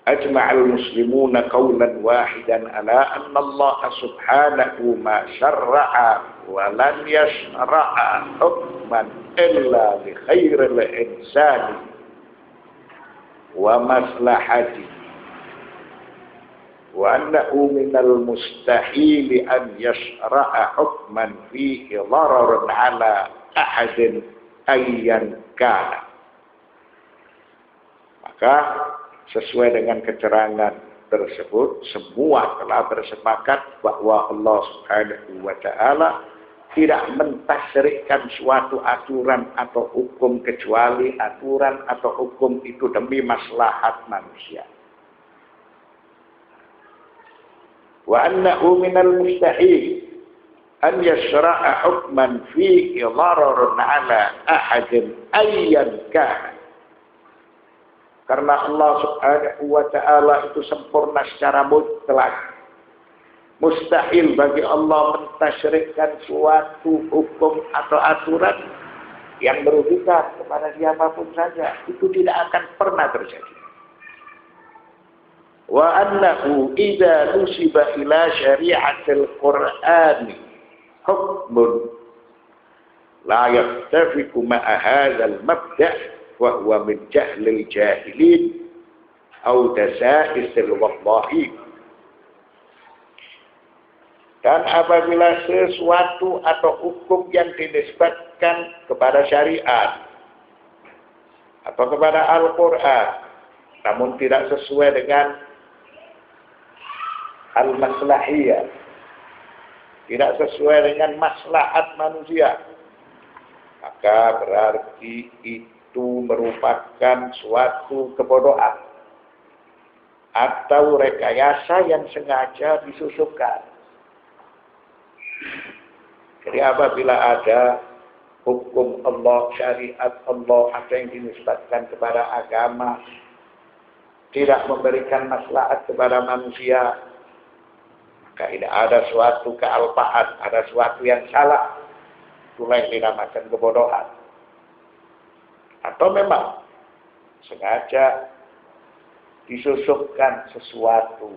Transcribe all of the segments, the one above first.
أجمع المسلمون قولا واحدا على أن الله سبحانه ما شرع ولن يشرع حكما إلا لخير الإنسان ومصلحته وأنه من المستحيل أن يشرع حكما فيه ضرر على أحد أيا كان. Maka sesuai dengan keterangan tersebut, semua telah bersepakat bahwa Allah Subhanahu wa Ta'ala tidak mentasyrikkan suatu aturan atau hukum kecuali aturan atau hukum itu demi maslahat manusia. Wa annahu minal mustahil an yashra'a hukman fihi dhararun 'ala ahadin ayyan kana. Karena Allah Subhanahu wa Ta'ala itu sempurna secara mutlak. Mustahil bagi Allah mentasyrikkan suatu hukum atau aturan yang merugikan kepada siapapun saja. Itu tidak akan pernah terjadi. Wa annahu idza nusiba ila syari'atil Qur'ani hukmun la yattafiqu ma'a hadzal mabda' wa huwa min jahlil jahilin atau dasaisil wallahi. Dan apabila sesuatu atau hukum yang dinisbatkan kepada syariat atau kepada Al-Quran namun tidak sesuai dengan al-maslahiyah, tidak sesuai dengan maslahat manusia, maka berarti itu merupakan suatu kebodohan atau rekayasa yang sengaja disusupkan. Jadi apabila ada hukum Allah, syariat Allah, ada yang dinisbatkan kepada agama, tidak memberikan maslahat kepada manusia, maka tidak ada suatu kealpaan, ada suatu yang salah, itulah yang dinamakan kebodohan. Atau memang sengaja disusupkan sesuatu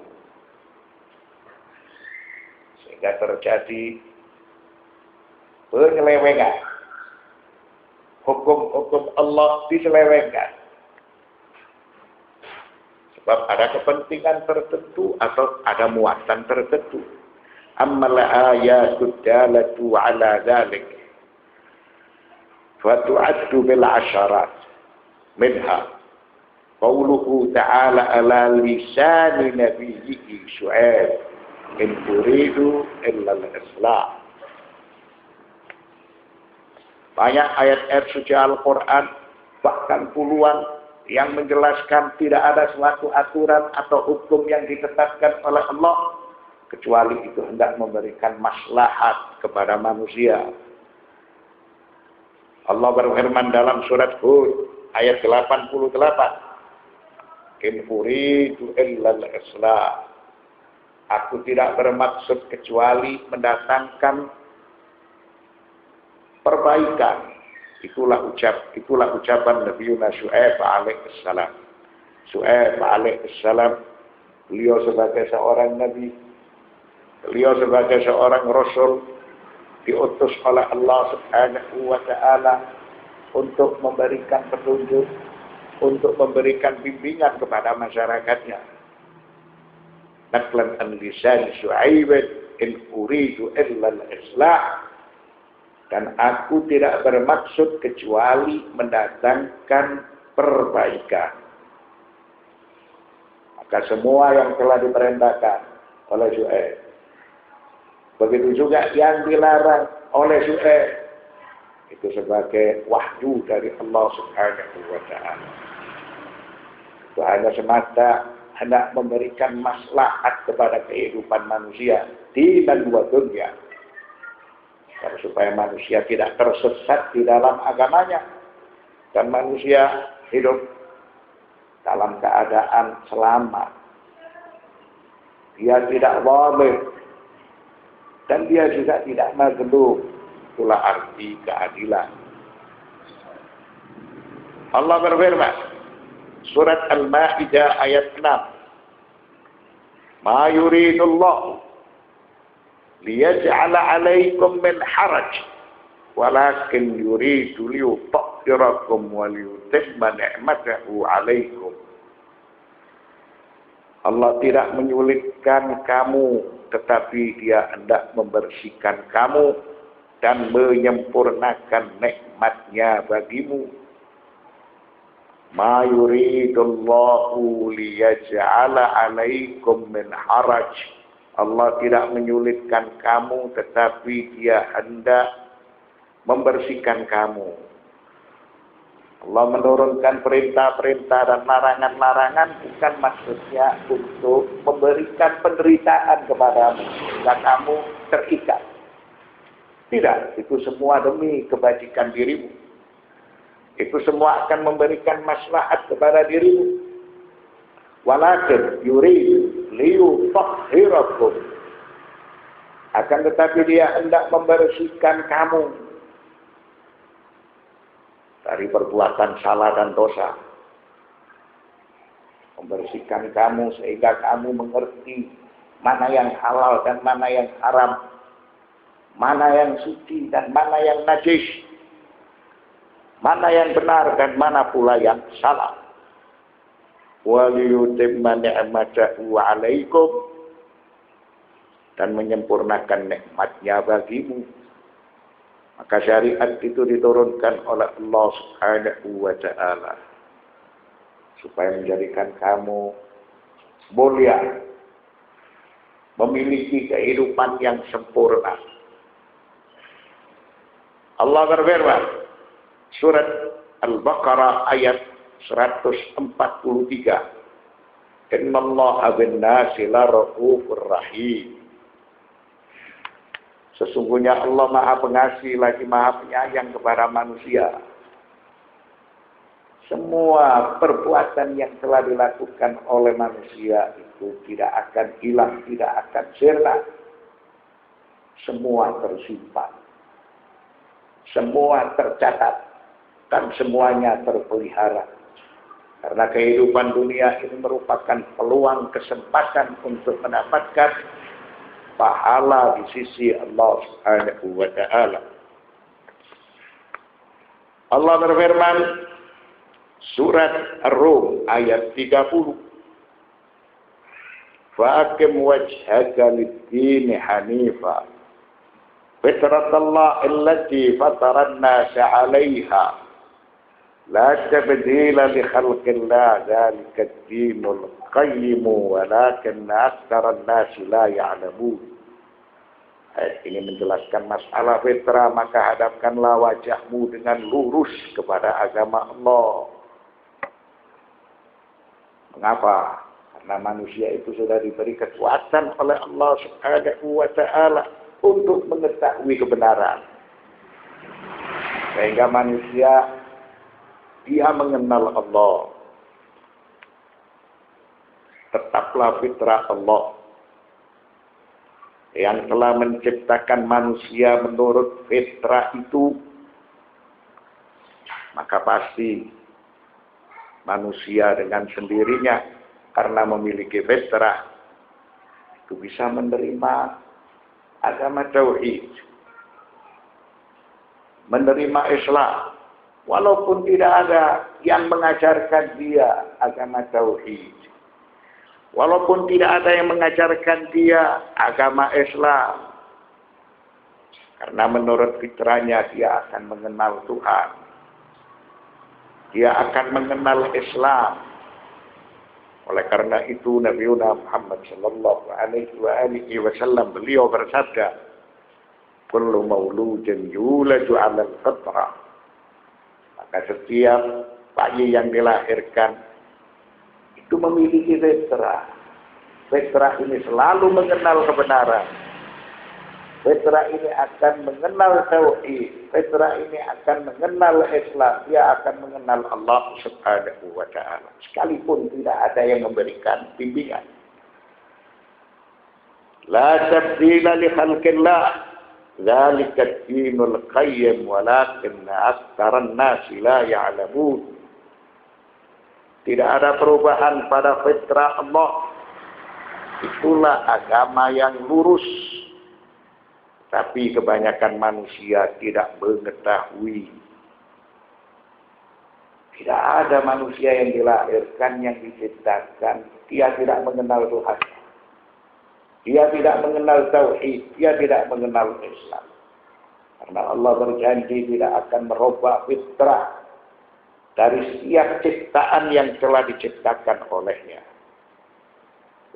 sehingga terjadi penyelewengan. Hukum-hukum Allah diselewengkan. Sebab ada kepentingan tertentu atau ada muatan tertentu. Ammal ayatud dalatu ala dzalik fa tu'addu bil asharat minha qauluhu ta'ala ala lisani nabiyyi Syu'aib in turidu illa al-islah. Banyak ayat-ayat suci Al-Quran, bahkan puluhan, yang menjelaskan tidak ada suatu aturan atau hukum yang ditetapkan oleh Allah kecuali itu hendak memberikan maslahat kepada manusia. Allah berfirman dalam surat Hud ayat 88, in uridu illa al-islah. Aku tidak bermaksud kecuali mendatangkan perbaikan. Itulah ucapan Nabi Syu'aib alaihissalam. Syu'aib alaihissalam, beliau sebagai seorang nabi, beliau sebagai seorang rasul, diutus oleh Allah Subhanahu wa Ta'ala untuk memberikan petunjuk, untuk memberikan bimbingan kepada masyarakatnya. Naqlan an lisan Syu'aib in uridu illa al-islah. Dan aku tidak bermaksud kecuali mendatangkan perbaikan. Maka semua yang telah diperintahkan oleh Syu'aib, begitu juga yang dilarang oleh Syu'aib, itu sebagai wahyu dari Allah Subhanahu wa Ta'ala. Itu hanya semata hendak memberikan maslahat kepada kehidupan manusia di dan dua dunia. Supaya manusia tidak tersesat di dalam agamanya dan manusia hidup dalam keadaan selamat. Dia tidak zalim dan dia juga tidak mazlum. Itulah arti keadilan. Allah berfirman, surat Al-Maidah ayat 6, Ma yuridullah liyaj'ala 'alaikum min haraj walakin yuridu liyutahhirakum wa liyutimma ni'matahu 'alaikum. Allah tidak menyulitkan kamu, tetapi Dia hendak membersihkan kamu dan menyempurnakan nikmat-Nya bagimu. Ma yuridullahu liyaj'ala 'alaikum min haraj. Allah tidak menyulitkan kamu, tetapi Dia hendak membersihkan kamu. Allah menurunkan perintah-perintah dan larangan-larangan bukan maksudnya untuk memberikan penderitaan kepadamu sehingga kamu terikat. Tidak, itu semua demi kebajikan dirimu. Itu semua akan memberikan maslahat kepada dirimu. Walakin yurid liyutahhirakum. Akan tetapi Dia hendak membersihkan kamu dari perbuatan salah dan dosa. Membersihkan kamu sehingga kamu mengerti mana yang halal dan mana yang haram, mana yang suci dan mana yang najis, mana yang benar dan mana pula yang salah. Waliyutimma ni'matahu 'alaikum, dan menyempurnakan nikmat-Nya bagimu. Maka syariat itu diturunkan oleh Allah Subhanahu wa ta'ala supaya menjadikan kamu mulia, memiliki kehidupan yang sempurna. Allah berfirman, surat Al-Baqarah ayat 143. Innallaha bin-nasi lara'ufur rahim. Sesungguhnya Allah Maha Pengasih lagi Maha Penyayang kepada manusia. Semua perbuatan yang telah dilakukan oleh manusia itu tidak akan hilang, tidak akan sirna. Semua tersimpan. Semua tercatat. Dan semuanya terpelihara. Karena kehidupan dunia ini merupakan peluang kesempatan untuk mendapatkan pahala di sisi Allah Subhanahu wa ta'ala. Allah berfirman, surat Ar-Rum ayat 30. Fa'akim wajhaka lid-dini hanifa fitratallah allati fataran nasa 'alaiha la tabdila li khalqillah dzalika ad-dinul qayyim walakinna aktsaran nasi la ya'lamun. Ayat ini menjelaskan masalah fitrah, maka hadapkanlah wajahmu dengan lurus kepada agama Allah. Mengapa? Karena manusia itu sudah diberi kekuatan oleh Allah Subhanahu wa ta'ala untuk mengetahui kebenaran. Sehingga manusia dia mengenal Allah. Tetaplah fitrah Allah yang telah menciptakan manusia menurut fitrah itu, maka pasti manusia dengan sendirinya karena memiliki fitrah itu bisa menerima agama tauhid, menerima Islam, walaupun tidak ada yang mengajarkan dia agama tauhid, walaupun tidak ada yang mengajarkan dia agama Islam, karena menurut fitrahnya dia akan mengenal Tuhan, dia akan mengenal Islam. Oleh karena itu Nabi Muhammad sallallahu alaihi wasallam beliau bersabda, kullu mauludin yuladu 'alal fitrah. Maka setiap bayi yang dilahirkan itu memiliki fitrah. Fitrah ini selalu mengenal kebenaran. Fitrah ini akan mengenal tauhid. Fitrah ini akan mengenal Islam. Dia akan mengenal Allah Subhanahu wa ta'ala. Sekalipun tidak ada yang memberikan bimbingan. La tabdila li khalqillah. Dzalika ad-dinul qayyim walakinna aktsaran nasi la ya'lamun. Tidak ada perubahan pada fitrah Allah. Itulah agama yang lurus. Tapi kebanyakan manusia tidak mengetahui. Tidak ada manusia yang dilahirkan, yang diciptakan, dia tidak mengenal Tuhan. Dia tidak mengenal tauhid, dia tidak mengenal Islam. Karena Allah berjanji tidak akan merubah fitrah dari setiap ciptaan yang telah diciptakan olehnya.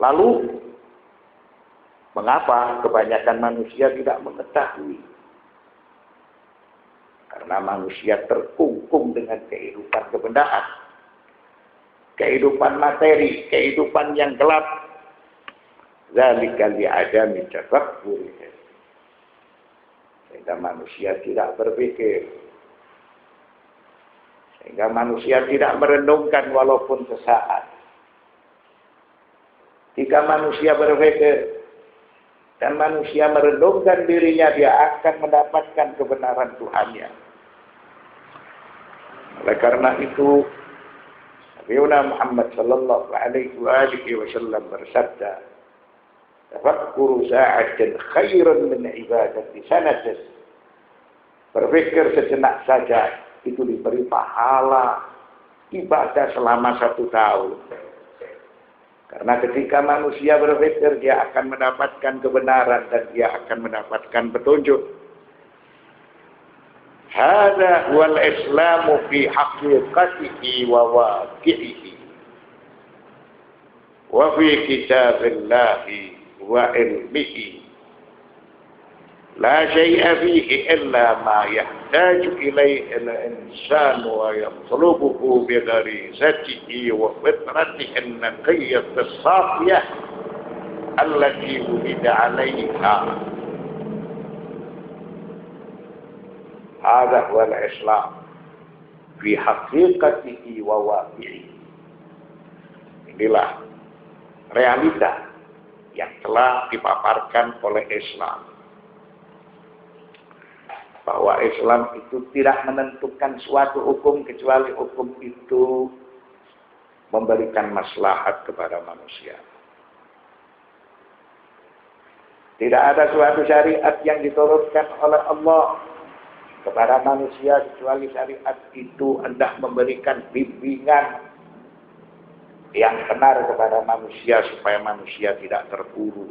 Lalu, mengapa kebanyakan manusia tidak mengetahui? Karena manusia terkungkung dengan kehidupan kebendaan. Kehidupan materi, kehidupan yang gelap. Dzalika li'adami tafakkurihi. Sehingga manusia tidak berpikir. Sehingga manusia tidak merenungkan walaupun sesaat. Jika manusia berpikir dan manusia merenungkan dirinya, dia akan mendapatkan kebenaran Tuhannya. Oleh karena itu, Nabi Muhammad sallallahu alaihi wasallam bersabda, "Tafakkuru sa'atan khairan min ibadati sanatin." Berpikir sejenak saja itu diberi pahala ibadah selama 1 tahun. Karena ketika manusia berpikir, dia akan mendapatkan kebenaran dan dia akan mendapatkan petunjuk. Hadza huwal islamu fi haqiqatihi wa waqi'ihi. Wa fi kitabillahi wa ilmihi. La syai'a fihi illa ma yahtaju ilaihi al-insanu wa yatlubuhu bi gharizatihi wa fitratihi an-naqiyyah as-safiyah allati wulida 'alaiha. Hadha huwa al-islam fi haqiqatihi wa waqi'ihi. Inilah realita yang telah dipaparkan oleh Islam. Bahwa Islam itu tidak menentukan suatu hukum kecuali hukum itu memberikan maslahat kepada manusia. Tidak ada suatu syariat yang diturunkan oleh Allah kepada manusia kecuali syariat itu hendak memberikan bimbingan yang benar kepada manusia supaya manusia tidak terburu.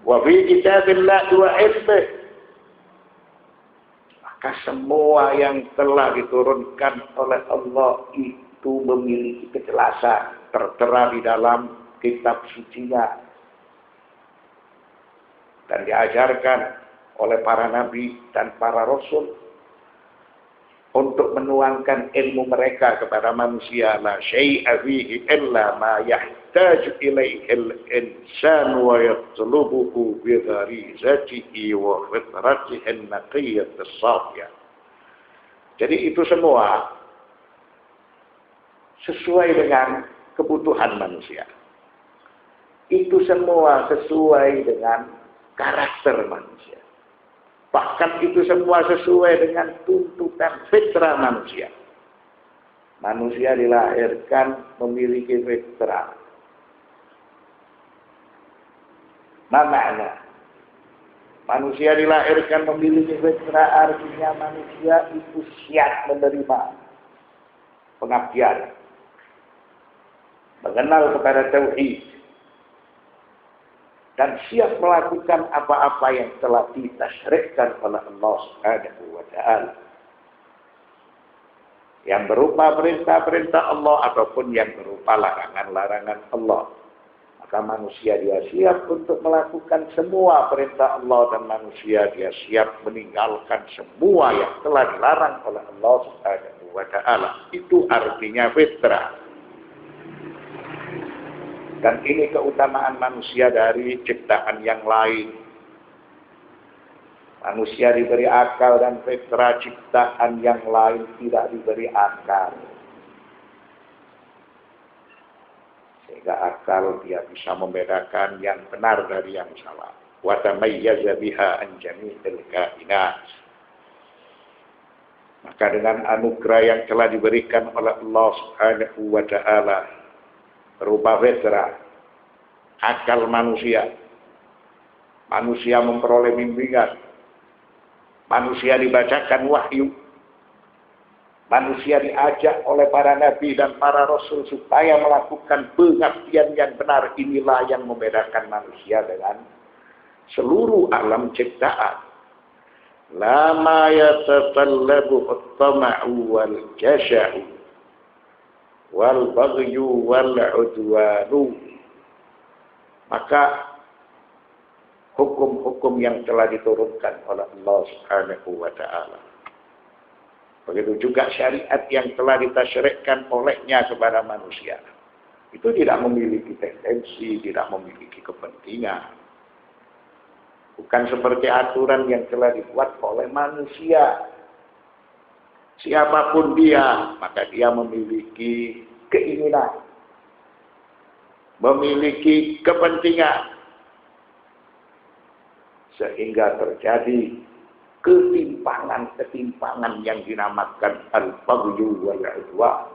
Wa fi kitabillah wa ilmih. Maka semua yang telah diturunkan oleh Allah itu memiliki kejelasan, tertera di dalam kitab sucinya dan diajarkan oleh para nabi dan para rasul untuk menuangkan ilmu mereka kepada manusia. La syai'a fihi illa ma yahtaju ilaihi al-insanu wa yatlubuhu bi gharizatihi wa fitratihi an-naqiyyah as-safiyah. Jadi itu semua sesuai dengan kebutuhan manusia. Itu semua sesuai dengan karakter manusia. Bahkan itu semua sesuai dengan tuntutan fitrah manusia. Manusia dilahirkan memiliki fitrah. Maknanya, manusia dilahirkan memiliki fitrah artinya manusia itu siap menerima pengabdian, mengenal kepada tauhid, dan siap melakukan apa-apa yang telah ditasyri'kan oleh Allah Subhanahu wa ta'ala. Yang berupa perintah-perintah Allah ataupun yang berupa larangan-larangan Allah. Maka manusia dia siap untuk melakukan semua perintah Allah dan manusia dia siap meninggalkan semua yang telah dilarang oleh Allah Subhanahu wa ta'ala. Itu artinya fitrah. Dan ini keutamaan manusia dari ciptaan yang lain. Manusia diberi akal dan fitrah, ciptaan yang lain tidak diberi akal. Sehingga akal dia bisa membedakan yang benar dari yang salah. Wa tamayyaza biha an jami'il kainat. Maka dengan anugerah yang telah diberikan oleh Allah Subhanahu wa Ta'ala berupa fitrah, akal manusia, manusia memperoleh bimbingan, manusia dibacakan wahyu, manusia diajak oleh para nabi dan para rasul supaya melakukan pengabdian yang benar. Inilah yang membedakan manusia dengan seluruh alam ciptaan. Lama yatatallabu at-tama'u wal jasha'u wal baghyu wal udwanu. Maka hukum-hukum yang telah diturunkan oleh Allah Subhanahu wa Ta'ala, begitu juga syariat yang telah ditasyri'kan olehnya kepada manusia, itu tidak memiliki tendensi, tidak memiliki kepentingan. Bukan seperti aturan yang telah dibuat oleh manusia. Siapapun dia, maka dia memiliki keinginan, memiliki kepentingan, sehingga terjadi ketimpangan-ketimpangan yang dinamakan al-baghyu wal udwan.